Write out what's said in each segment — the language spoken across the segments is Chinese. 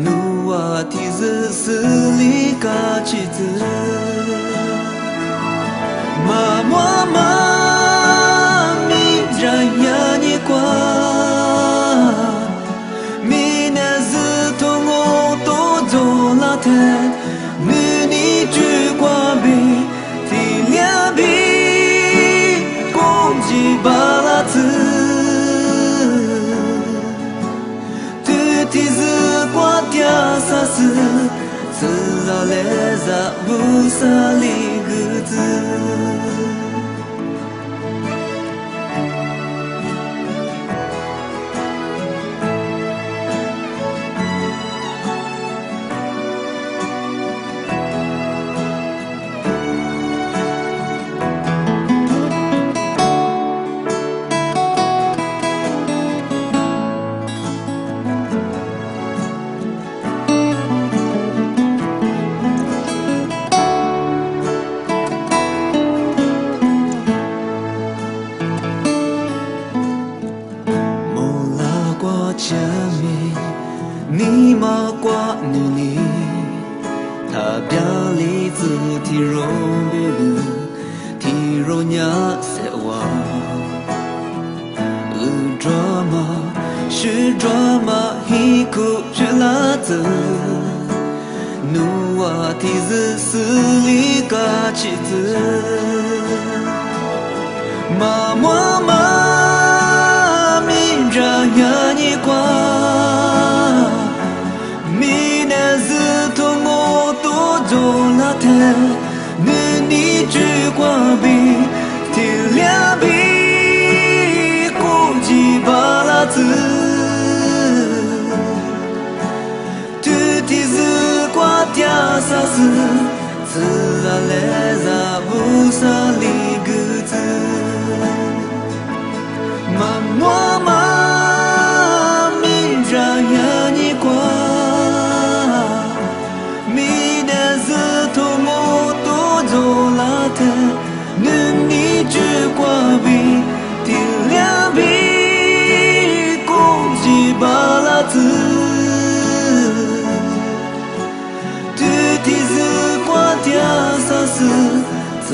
努瓦提子斯里嘎吉子，妈妈妈咪让呀你挂，咪那是同我都做了的，女你去挂比提两比，公鸡巴拉子。提子挂掉啥事？自然来在不沙里个子。下面你马挂女你，他表里子体容别个，体容呀塞哇，抓嘛是抓嘛一哭是拉子，努瓦提子斯里嘎起子，妈妈妈咪让呀你挂。做那天，你去挂比，提两比，估计巴拉子，tu提子挂掉啥事，自然来在不沙里个子，妈妈咪让呀你挂。你去挂比，提两比，公鸡巴拉子，tu提子挂掉啥事，自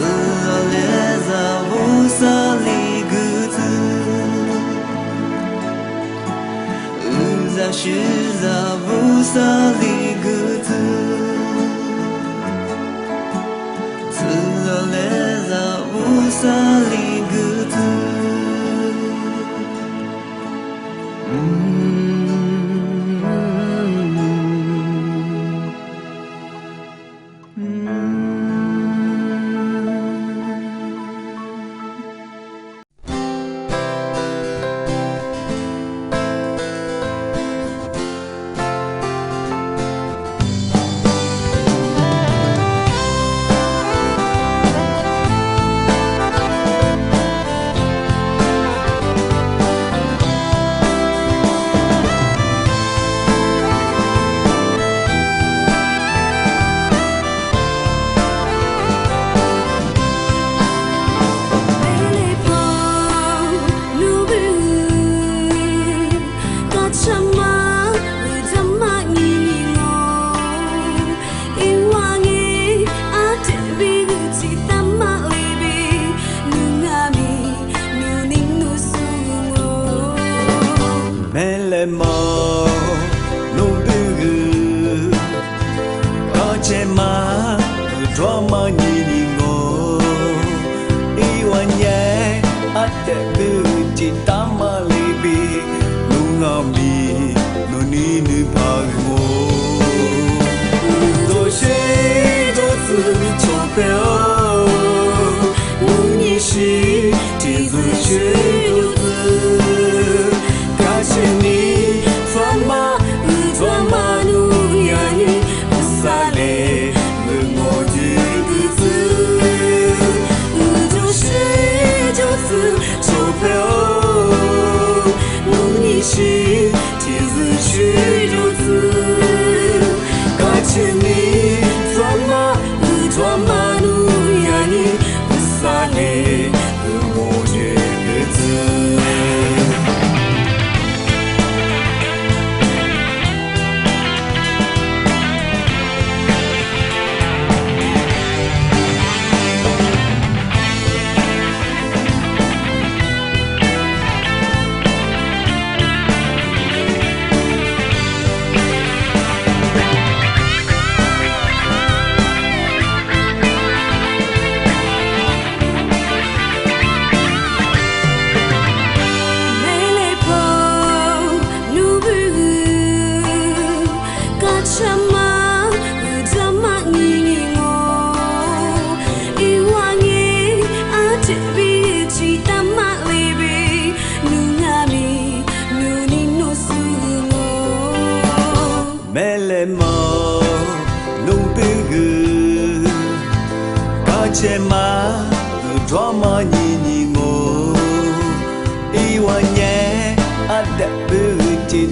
然来在不沙里个子，在是在不沙里个子。来在乌萨里个子，抓马，抓马路。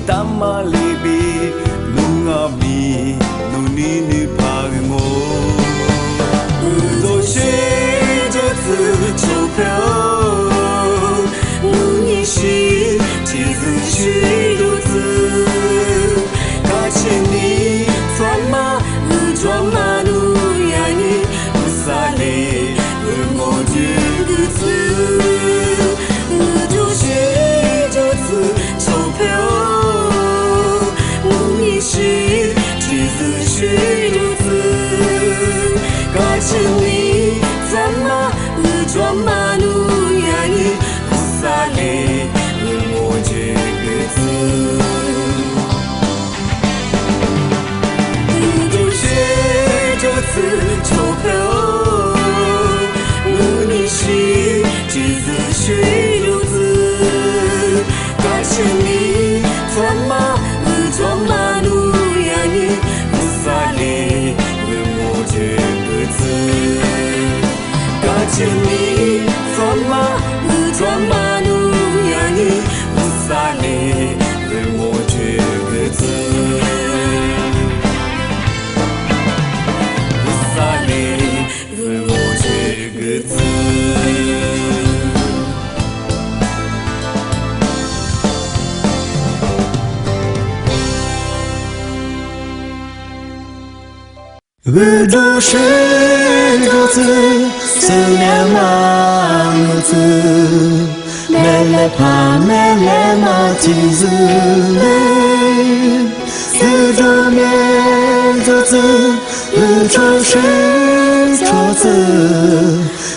tamalibi nungami nunini pagmo doshi jotsu chopyo nunishi chizu shirutsu kachini twama utwama nuyani usale ulmojugutsu doshi jotsu chopyo nunishi chizu shirutsu kachini twama utwama nuyani usale ulmojugutsu抽票，努力是几子水流子，感谢你转马转马路呀你不撒脸为我这个字，感谢你转马路呀你不撒脸为我这个字。宇宙是如此思念万字，美丽怕美丽马蹄子嘞，宇宙面如此，宇宙是如此，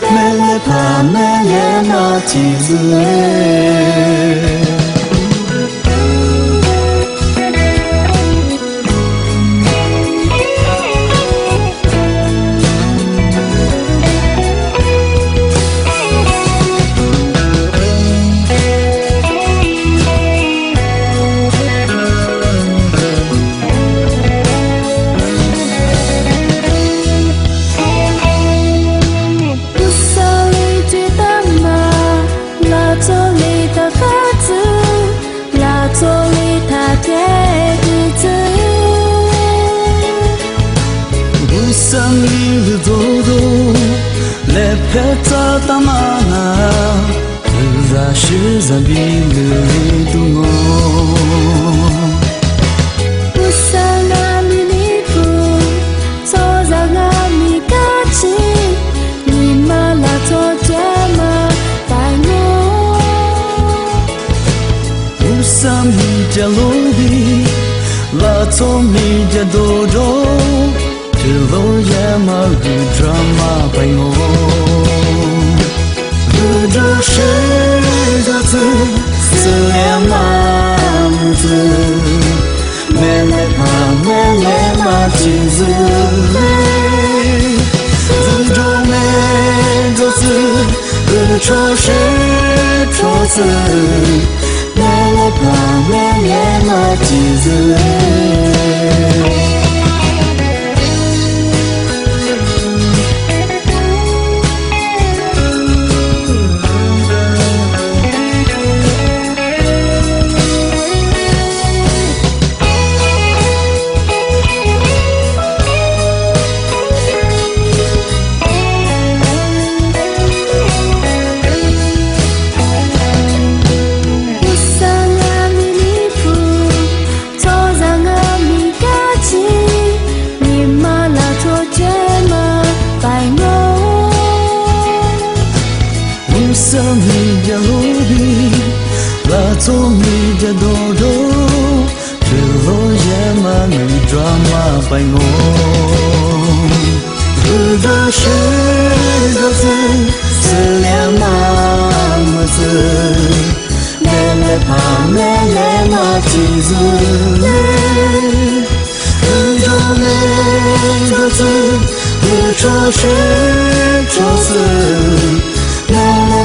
美丽怕美丽马蹄子嘞。是在比里度我，不想让你离谱，走在那米高起，你妈拉错这么带我，不想你家路比，拉错米家多多，只路也马路drama带我。宇宙是如此思念万字，美丽怕美丽马蹄子嘞，宇宙美如此，宇宙是如此，美丽怕美丽马蹄子嘞。做你的多多，只落叶嘛你drama拜我，宇宙是如此思念万字，美丽怕美丽马蹄子嘞，宇宙美如此，宇宙是如此。美丽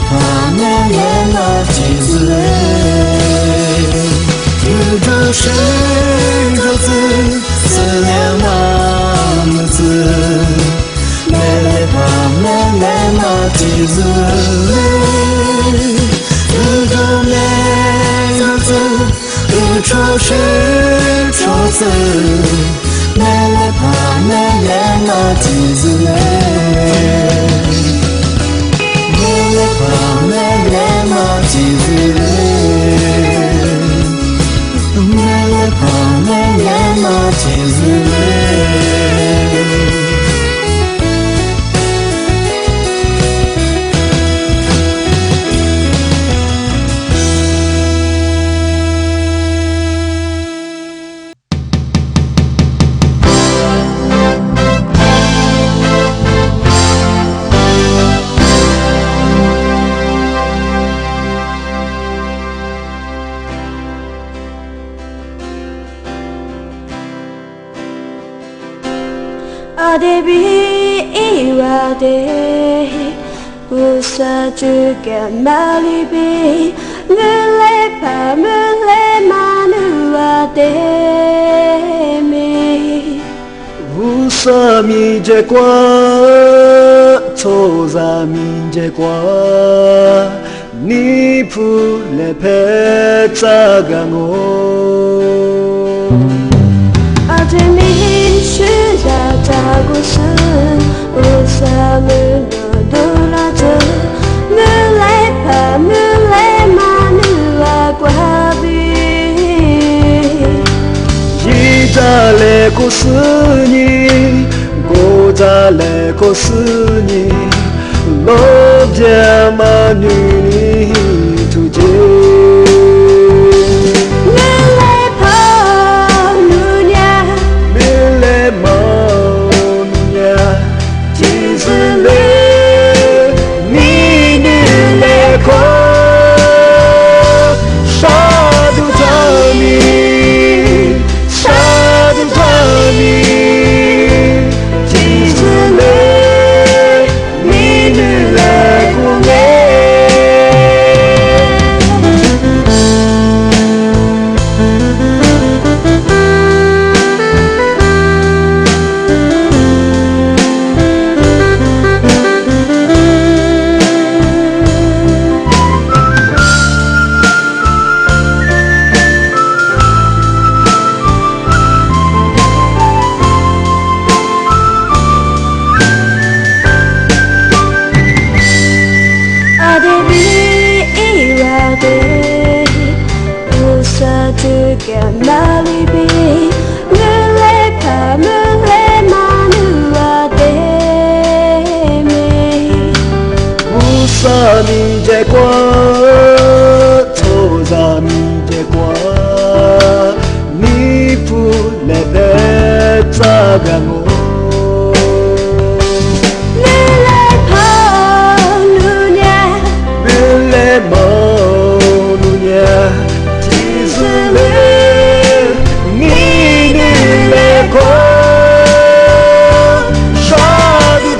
怕美丽马蹄子嘞，宇宙是如此思念万字，美丽怕美丽马蹄子嘞，宇宙美如此，宇宙是色，美丽怕美丽嘛几子嘞，美丽怕美丽嘛几子嘞，美丽怕美丽嘛几子嘞。Adebi iwade usa juga malibi mule pa mule manu ademi usa mi je kwa toza mi je kwa ni pu le pe tsagango ademi 자고서 우삼을 너돌아줘 물레파 물레마누아 과비 기자래 고스니 고자래 고스니 로자마누니 두제 mi je kwa toza mi je kwa ni pu le pe tsagango mule pa nunya mule mo nunya tizule ni le kwa shadu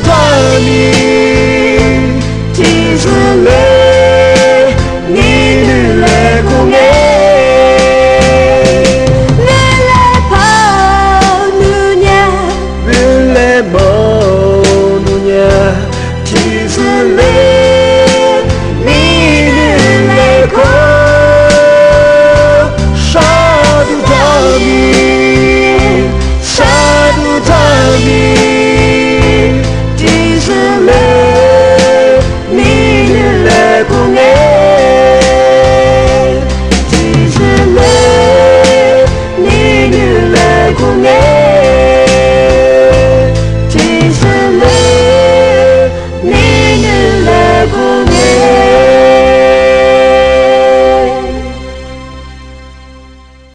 dami tizule ni le kunge mule pa nunya mule mo nunya tizule